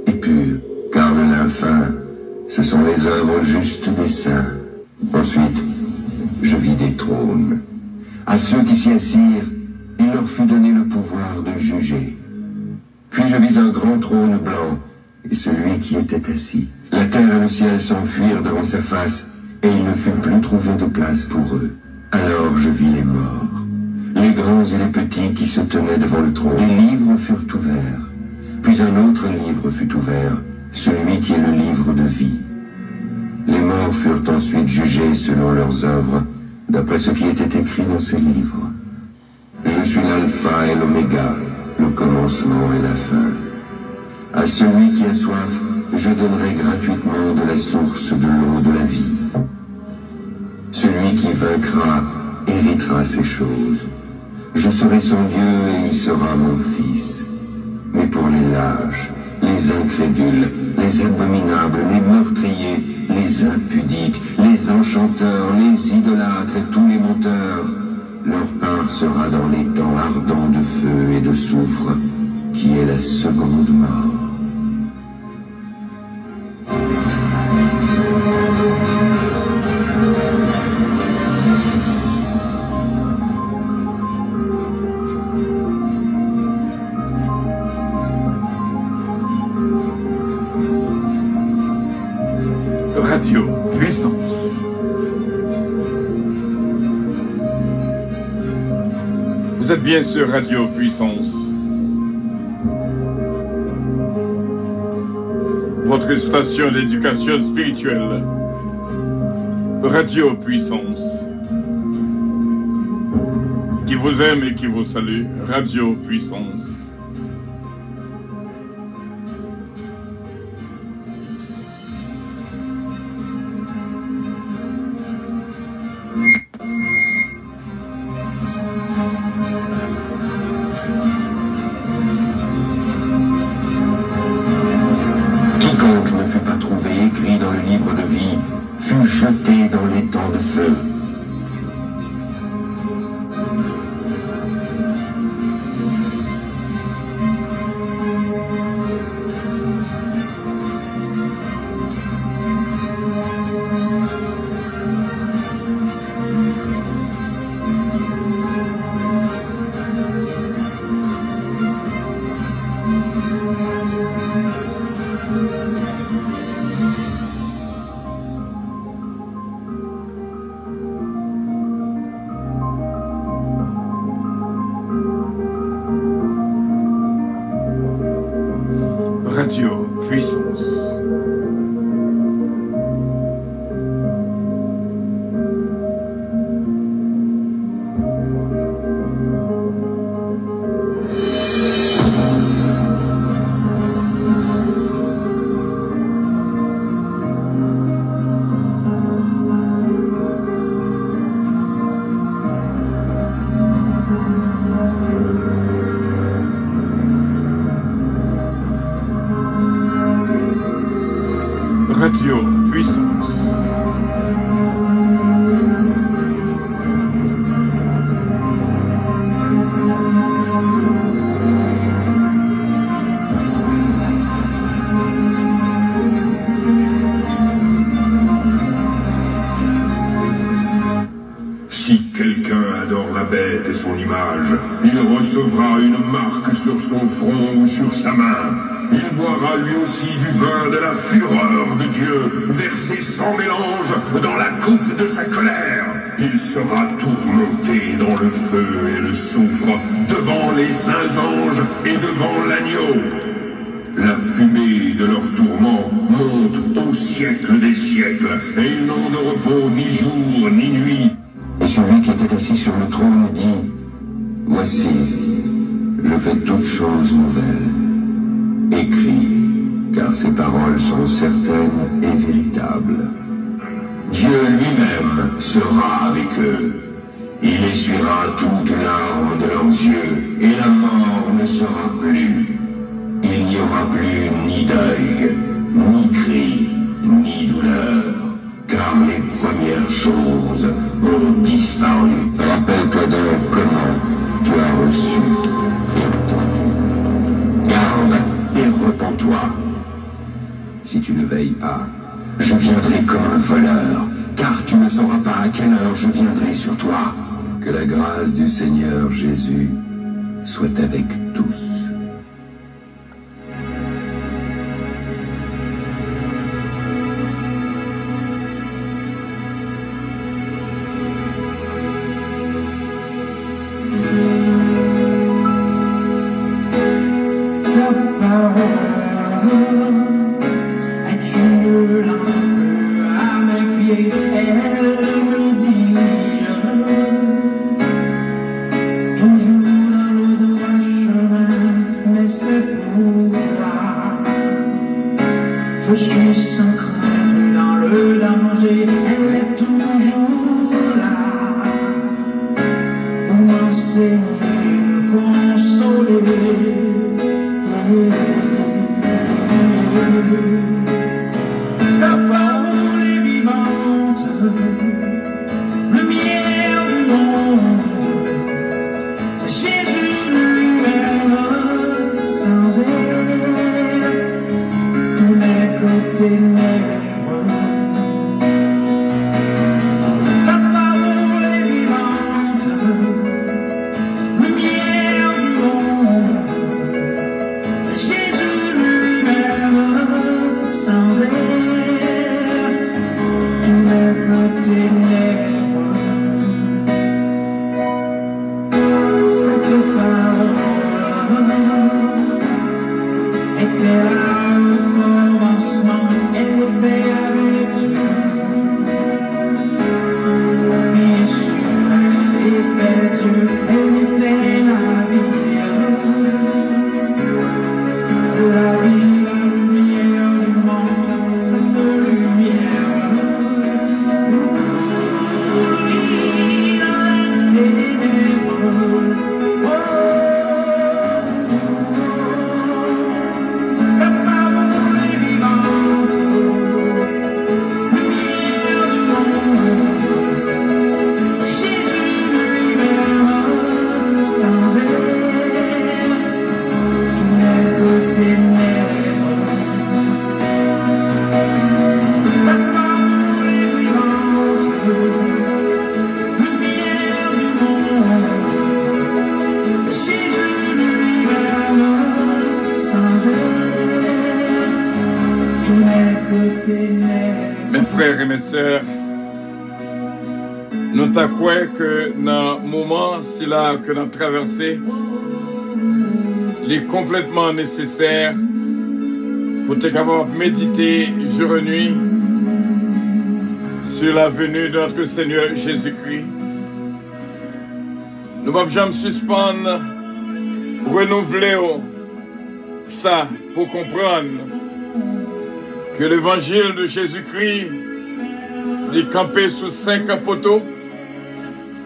et pur, car le lin fin, ce sont les œuvres justes des saints. Ensuite, je vis des trônes. À ceux qui s'y assirent, il leur fut donné le pouvoir de juger. Puis je vis un grand trône blanc, et celui qui était assis. La terre et le ciel s'enfuirent devant sa face, et il ne fut plus trouvé de place pour eux. Alors je vis les morts, les grands et les petits qui se tenaient devant le trône. Des livres furent ouverts, puis un autre livre fut ouvert, celui qui est le livre de vie. Les morts furent ensuite jugés selon leurs œuvres, d'après ce qui était écrit dans ces livres. Je suis l'alpha et l'oméga, le commencement et la fin. À celui qui a soif, je donnerai gratuitement de la source de l'eau de la vie. Celui qui vaincra héritera ces choses. Je serai son Dieu et il sera mon fils. Mais pour les lâches, les incrédules, les abominables, les meurtriers, les impudiques, les enchanteurs, les idolâtres et tous les menteurs, leur part sera dans les temps ardents de feu et de soufre, qui est la seconde mort. Radio Puissance. Vous êtes bien sur Radio Puissance. Votre station d'éducation spirituelle. Radio Puissance. Qui vous aime et qui vous salue. Radio Puissance. Quiconque ne fut pas trouvé écrit dans le livre de vie fut jeté dans les temps de feu. Radio Puissance. Radio Puissance. Si quelqu'un adore la bête et son image, il recevra une marque sur son front ou sur sa main. Il boira lui aussi du vin de la fureur de Dieu, versé sans mélange dans la coupe de sa colère. Il sera tourmenté dans le feu et le soufre, devant les saints anges et devant l'agneau. La fumée de leur tourment monte au siècle des siècles, et ils n'ont de repos ni jour ni nuit. Et celui qui était assis sur le trône dit, « Voici, je fais toutes choses nouvelles. Écris, car ces paroles sont certaines et véritables. » Dieu lui-même sera avec eux. Il essuiera toute larme de leurs yeux, et la mort ne sera plus. Il n'y aura plus ni deuil, ni cri, ni douleur, car les premières choses ont disparu. Rappelle-toi donc comment tu as reçu et entendu. Garde et repens-toi. Si tu ne veilles pas, je viendrai comme un voleur, car tu ne sauras pas à quelle heure je viendrai sur toi. Que la grâce du Seigneur Jésus soit avec tous. Toujours Je suis sans crainte dans le danger, elle est toujours là pour m'enseigner, me consoler. Ta parole est vivante, lumière du monde, c'est Jésus lui-même, sans elle, tout n'est que ténèbres. Ta parole est vivante, lumière du monde, c'est Jésus lui-même, sans elle, tout n'est que ténèbres. Cette parole était là au commencement, elle était avec Dieu. Bien sûr, elle était Dieu, elle était la vie, la lumière du monde, cette lumière brille dans les ténèbres. Ta parole est vivante, lumière du monde, c'est Jésus lui-même, sans elle, tout n'est que ténèbres. Ta parole est vivante, lumière du monde, c'est Jésus lui-même, sans elle, tout n'est que ténèbres. Mes frères et mes sœurs, nous t'accueillons que dans le moment si là que nous traversé, il est complètement nécessaire. Il faut être capable de méditer jour et nuit sur la venue de notre Seigneur Jésus-Christ. Nous ne pouvons jamais suspendre, renouveler ça pour comprendre que l'évangile de Jésus-Christ est campé sous 5 poteaux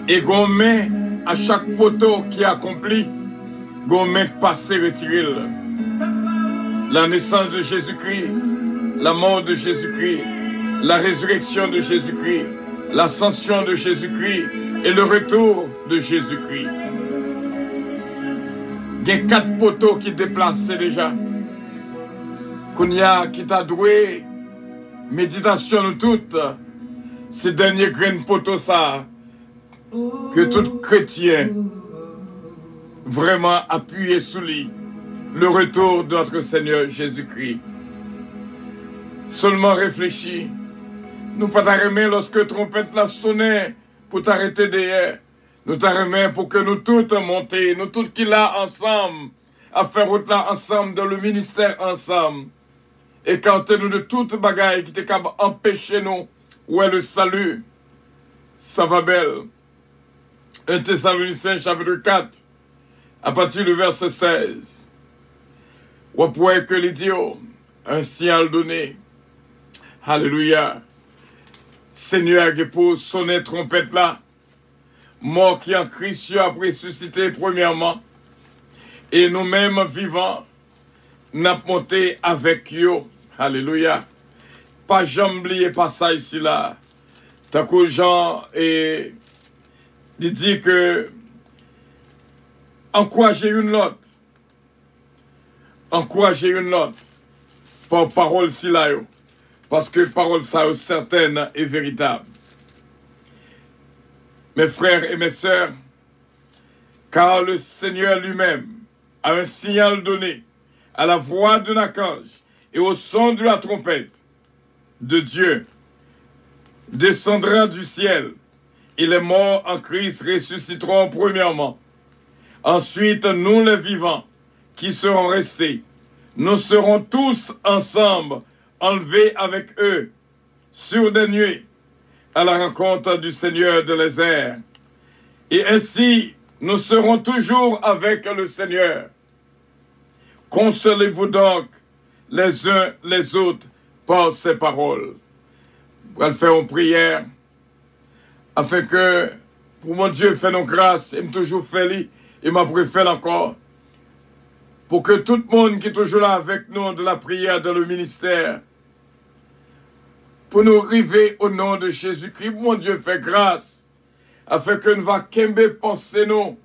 et qu'on met à chaque poteau qui est accompli, qu'on met passé retiré. La naissance de Jésus-Christ, la mort de Jésus-Christ, la résurrection de Jésus-Christ, l'ascension de Jésus-Christ et le retour de Jésus-Christ. Il y a 4 poteaux qui déplacent déjà. Kounia qui t'a doué, méditation nous toutes, ces derniers grains poteaux ça, que tout chrétien vraiment appuyé sous lui, le retour de notre Seigneur Jésus-Christ. Seulement réfléchis, nous pas t'arrêter lorsque trompette la sonnait pour t'arrêter derrière. Nous t'arrêter pour que nous toutes monter, nous toutes qui là ensemble, à faire route là ensemble, dans le ministère ensemble. Et quand nous de toute bagaille qui était capable d'empêcher nous, où est le salut, ça va belle. 1 Thessaloniciens chapitre 4, à partir du verset 16. On pourrait que l'idiot, un signal donné. Alléluia. Seigneur, qui pour sonner trompette là, mort qui en Christ a ressuscité premièrement, et nous-mêmes vivants, n'a monté avec eux. Alléluia. Pas jamais oublier passage ici là. Tant que Jean et il dit que encourager une autre. Encourager une autre. Par parole si là. Parce que parole ça certaine et véritable. Mes frères et mes sœurs, car le Seigneur lui-même a un signal donné à la voix d'un archange et au son de la trompette de Dieu, descendra du ciel, et les morts en Christ ressusciteront premièrement. Ensuite, nous les vivants, qui serons restés, nous serons tous ensemble enlevés avec eux sur des nuées à la rencontre du Seigneur de les airs. Et ainsi, nous serons toujours avec le Seigneur. Consolez-vous donc les uns les autres par ses paroles. Pour le faire en prière, afin que, pour mon Dieu, fait nos grâces, et m'a toujours fait, et m'a préféré encore, pour que tout le monde qui est toujours là avec nous de la prière, dans le ministère, pour nous arriver au nom de Jésus-Christ, mon Dieu, fait grâce, afin que nous va kembe penser nous,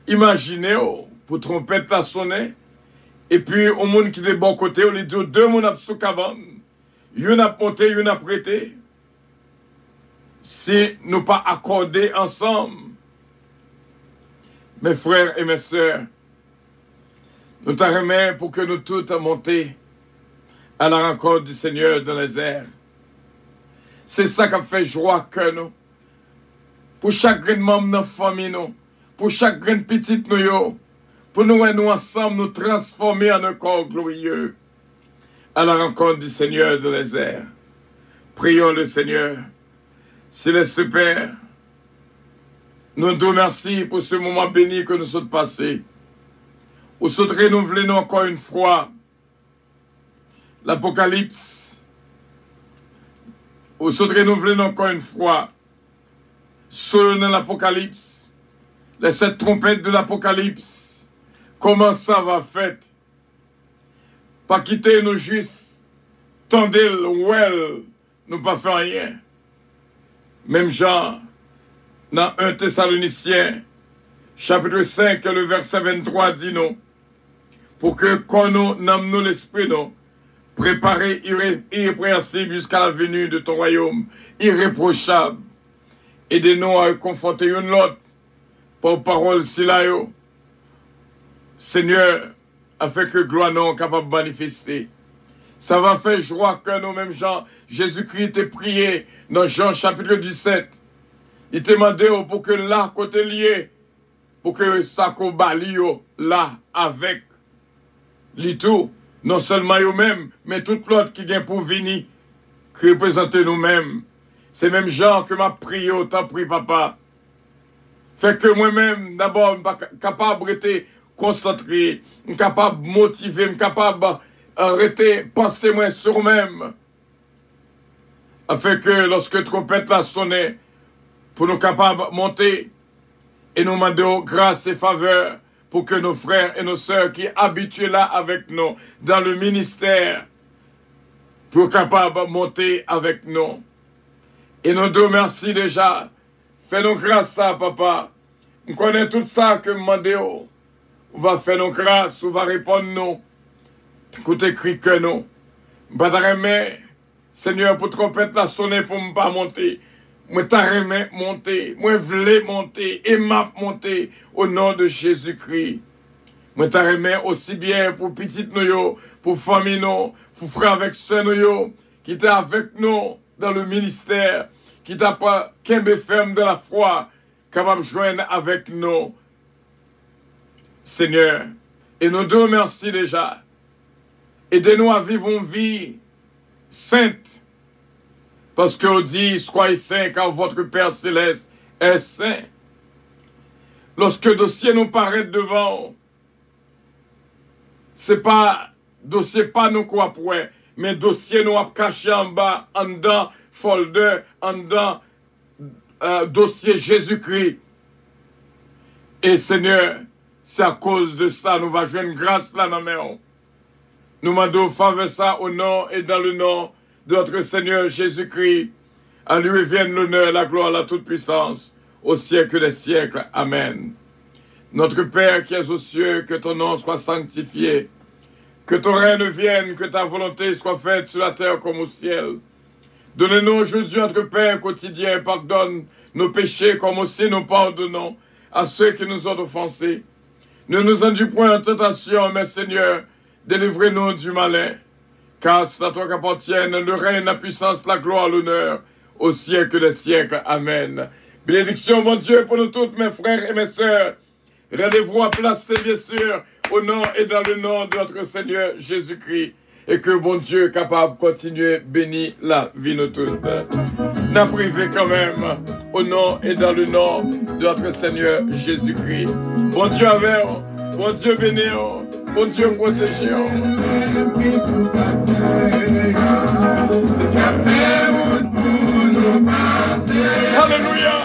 imaginez, pour trompette la sonner, et puis au monde qui est de bon côté, on lui dit deux monde sous cabane, y'en a monté, y'en a prêté, si nous pas accordés ensemble, mes frères et mes sœurs, nous t'arrêtons pour que nous tous montions à la rencontre du Seigneur dans les airs. C'est ça qui fait joie que nous. Pour chaque grain de membre de notre famille, nous. Pour chaque grain de petite nous, pour nous ensemble nous transformer en un corps glorieux à la rencontre du Seigneur dans les airs. Prions le Seigneur. Céleste Père, nous te remercions pour ce moment béni que nous sommes passés. Nous sommes renouvelés encore une fois l'Apocalypse. Nous sommes renouvelés encore une fois sonne l'Apocalypse. Les 7 trompettes de l'Apocalypse. Comment ça va fait? Pas quitter nous juste, tendez well, nous pas fait rien. Même Jean, dans 1 Thessaloniciens, chapitre 5, le verset 23 dit nous, pour que quand nous n'amenons l'esprit, nous, préparé irrépréhensible jusqu'à la venue de ton royaume, irréprochable, aidez-nous à confronter une l'autre, par parole si là, Seigneur, afin que gloire nous capable de manifester. Ça va faire joie que nous, même Jean, Jésus-Christ t'ait prié dans Jean chapitre 17. Il t'a demandé pour que là, côté lié, pour que ça combat là, avec tout, non seulement eux-mêmes, mais tout l'autre qui vient pour venir, qui représente nous-mêmes. C'est même Jean que m'a prié, autant prie papa. Fait que moi-même, d'abord, je suis capable d'être concentré, je suis capable de motiver, je suis capable d'arrêter, penser moi sur moi-même. Afin que lorsque trompette la sonne, pour nous capables de monter et nous demander grâce et faveur pour que nos frères et nos sœurs qui habituent là avec nous dans le ministère, pour capables de monter avec nous. Et nous te remercions déjà. Fais-nous grâce ça, papa. On connaît tout ça que nous demandons. On va faire nos grâces, on va répondre nous. Écoutez, cri que nous. Mais, Seigneur, pour trompette la sonner pour ne pas monter. Moi, t'as monter. Moi, voulais monter. Et m'a monter au nom de Jésus-Christ. Moi, t'as aussi bien pour petite nous, pour famille nous, pour frère avec soeur nous, qui était avec nous dans le ministère, qui t'a pas qu'un ferme de la foi, capable de joindre avec nous. Seigneur, et nous te remercions déjà. Aidez-nous à vivre une vie sainte. Parce qu'on dit, soyez saints car votre Père Céleste est saint. Lorsque le dossier nous paraît devant, c'est pas, dossier pas nous quoi point, mais dossier nous a caché en bas, en dedans, folder, en dedans, dossier Jésus-Christ. Et Seigneur, c'est à cause de ça, nous va jouer une grâce là dans nous. Nous demandons faveur ça au nom et dans le nom de notre Seigneur Jésus-Christ. À lui vienne l'honneur, la gloire, la toute-puissance, au siècle des siècles. Amen. Notre Père qui es aux cieux, que ton nom soit sanctifié, que ton règne vienne, que ta volonté soit faite sur la terre comme au ciel. Donne-nous aujourd'hui notre Père quotidien, pardonne nos péchés comme aussi nous pardonnons à ceux qui nous ont offensés. Ne nous induis point en tentation, mais Seigneur, délivrez-nous du malin. Car c'est à toi qu'appartiennent le règne, la puissance, la gloire, l'honneur, au siècle des siècles. Amen. Bénédiction, mon Dieu, pour nous toutes, mes frères et mes sœurs. Rendez-vous à placer, bien sûr, au nom et dans le nom de notre Seigneur Jésus-Christ. Et que bon Dieu capable de continuer bénir la vie nous toutes. N'a privé quand même, au nom et dans le nom de notre Seigneur Jésus-Christ. Bon Dieu avec, bon Dieu béni, Bon Dieu, protégez-nous. Merci Seigneur. Alléluia.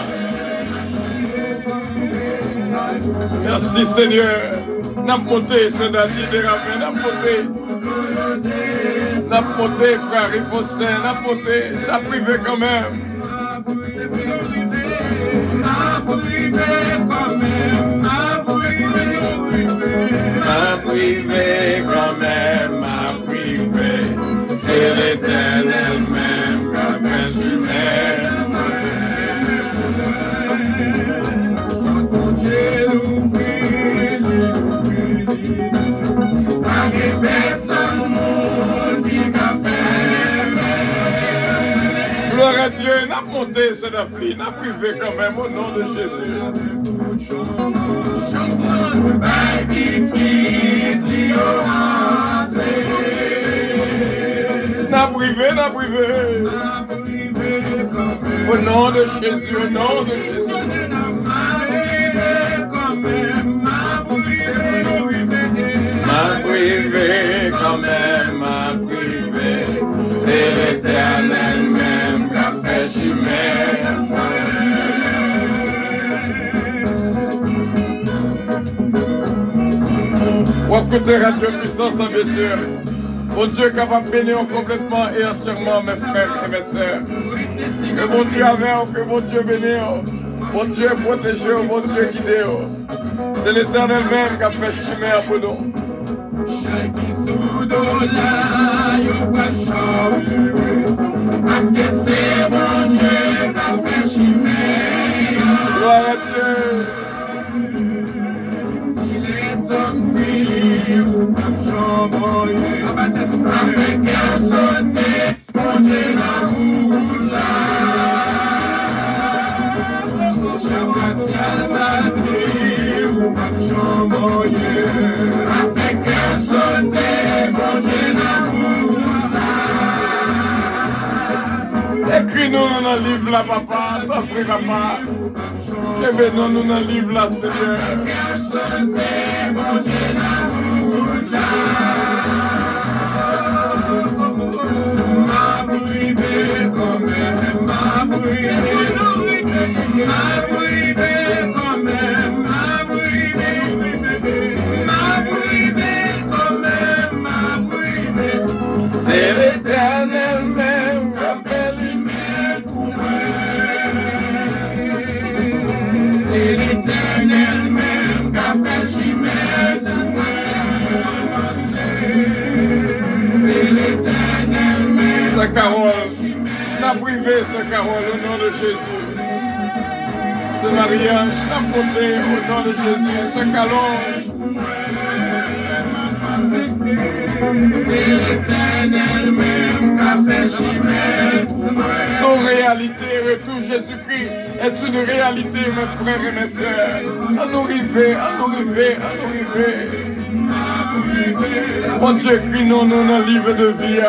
Merci Seigneur. N'a monté ce dati de ravin, n'a monté frère Faustin, n'a monté, n'a privé quand même. M'a privé quand même, m'a privé. C'est l'Éternel même, m'a fait jamais. Gloire à Dieu, n'a monté ce défi, n'a privé quand même au nom de Jésus. N'a privé, n'a privé. Au nom de Jésus, au nom de Jésus. M'a privé quand même, m'a privé. C'est l'Éternel même qui a fait chimère. Ou côté Radio Puissance, bien sûr. Bon Dieu capable de bénir complètement et entièrement mes frères et mes sœurs. Que bon Dieu avec, que bon Dieu bénisse. Bon Dieu protégé, bon Dieu guidé. C'est l'Éternel même qui a fait chimère pour nous. Parce que c'est bon Dieu qui a fait chimère. Gloire à Dieu. Si les hommes vivent comme chamboyés, avec un sauté, bon Dieu l'amour là. Comme chamboyés, avec un sauté, bon Dieu l'amour là. Écris-nous dans le livre là, papa, t'en prie, papa. Que venons-nous dans le livre là, Seigneur. Avec un sauté, bon Dieu l'amour là. M'a privé quand même, m'a privé quand même, m'a privé quand même, m'a privé. C'est l'Éternel même qui a fait chimère pour moi. C'est l'Éternel même qui a fait chimère pour moi. C'est l'Éternel même. Sa Carole, n'a privé sa Carole au nom de Jésus. Ce mariage, n'a porté au nom de Jésus, ce calonge. C'est l'Éternel même qui a fait chimère pour moi. Son réalité, retour Jésus-Christ est une réalité, mes frères et mes sœurs. À nous river, à nous river, à nous river. Mon Dieu, écris-nous dans le livre de vie.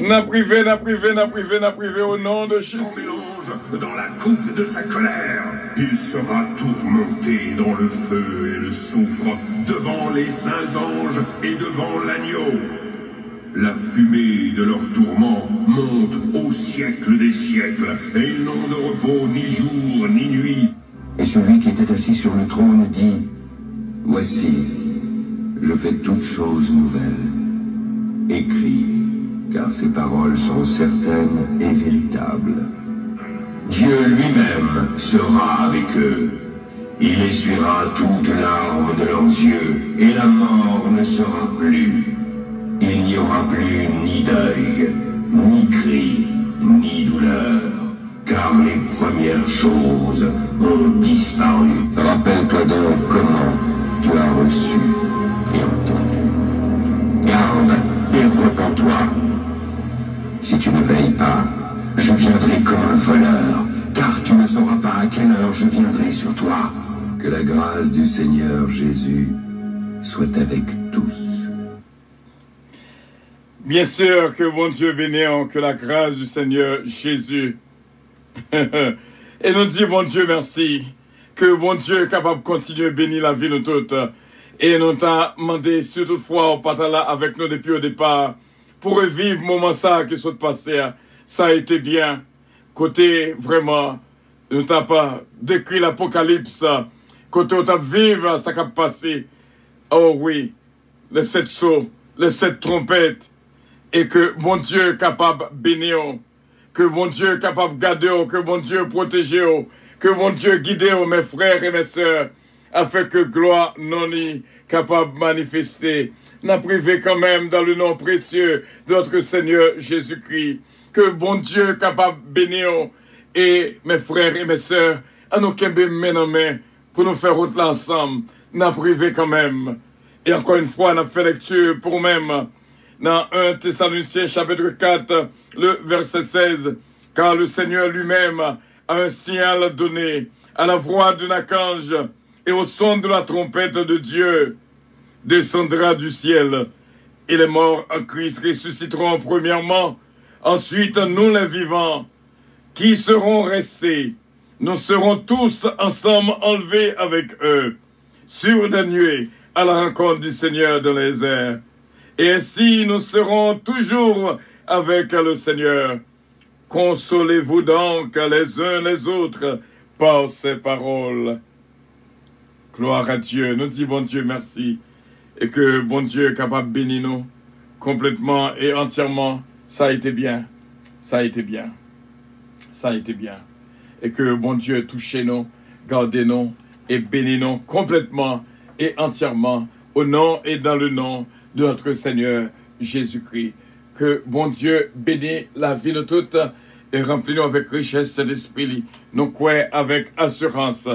N'a privé, n'a privé, n'a privé, n'a privé au nom de Jésus. Dans la coupe de sa colère, il sera tourmenté dans le feu et le soufre, devant les saints anges et devant l'agneau. La fumée de leur tourment monte au siècle des siècles, et ils n'ont de repos ni jour ni nuit. Et celui qui était assis sur le trône dit, « Voici, je fais toutes choses nouvelles. Écris, car ces paroles sont certaines et véritables. » Dieu lui-même sera avec eux. Il essuiera toutes larmes de leurs yeux, et la mort ne sera plus. Il n'y aura plus ni deuil, ni cri, ni douleur, car les premières choses ont disparu. Rappelle-toi donc comment tu as reçu et entendu. Garde et repens-toi. Si tu ne veilles pas, je viendrai comme un voleur, car tu ne sauras pas à quelle heure je viendrai sur toi. Que la grâce du Seigneur Jésus soit avec tous. Bien sûr que bon Dieu bénisse, que la grâce du Seigneur Jésus. Et nous dit bon Dieu merci, que bon Dieu est capable de continuer à bénir la vie de nous toutes. Et nous t'a demandé, si toutefois on part là avec nous depuis au départ, pour revivre le moment ça qui s'est passé, ça a été bien. Côté vraiment, nous t'a pas décrit l'apocalypse, côté on t'a vivre ça qui a passé. Oh oui, les 7 sauts, les 7 trompettes, et que bon Dieu est capable de bénir, que bon Dieu est capable de garder, que bon Dieu est protégé, que bon Dieu guide mes frères et mes sœurs, afin que gloire non est capable de manifester. N'a privé quand même dans le nom précieux de notre Seigneur Jésus-Christ, que bon Dieu est capable de bénir, et mes frères et mes sœurs, à nous qu'aimer main en main, pour nous faire route là ensemble, n'a privé quand même. Et encore une fois, on a fait lecture pour même, dans 1 Thessaloniciens chapitre 4, le verset 16, car le Seigneur lui-même a un signal donné à la voix d'un archange et au son de la trompette de Dieu descendra du ciel, et les morts en Christ ressusciteront premièrement, ensuite nous les vivants qui seront restés, nous serons tous ensemble enlevés avec eux sur des nuées à la rencontre du Seigneur dans les airs. Et ainsi nous serons toujours avec le Seigneur. Consolez-vous donc les uns les autres par ces paroles. Gloire à Dieu. Nous disons bon Dieu merci. Et que bon Dieu est capable de bénir nous complètement et entièrement. Ça a été bien. Ça a été bien. Ça a été bien. Et que bon Dieu touche nous, garde nous et bénit nous complètement et entièrement au nom et dans le nom de notre Seigneur Jésus-Christ. Que bon Dieu bénisse la vie de toutes et remplit-nous avec richesse d'esprit. Nous croyons avec assurance.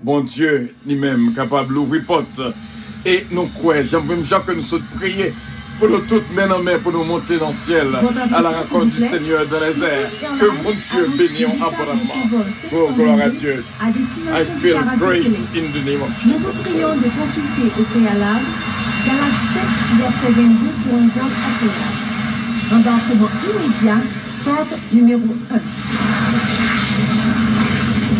Bon Dieu lui-même capable d'ouvrir porte. Et nous croyons, j'aimerais que nous sommes priés pour nous toutes main en main pour nous monter dans le ciel à la rencontre du Seigneur dans les airs. Que bon Dieu bénisse abondamment. Oh, gloire à Dieu. I feel great in the name of Nous Jesus. vous prions de consulter au préalable Galates 7, verset 22 pour un exemple agréable. Embarquement immédiat, porte numéro 1.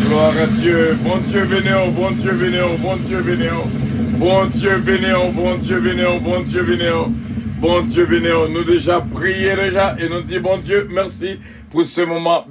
Gloire à Dieu. Bon Dieu bénisse, bon Dieu bénisse, bon Dieu bénisse. Bon Dieu bénisse, bon Dieu bénisse, bon Dieu bénisse. Bon Dieu bénisse. Nous déjà prié déjà et nous dit bon Dieu merci pour ce moment.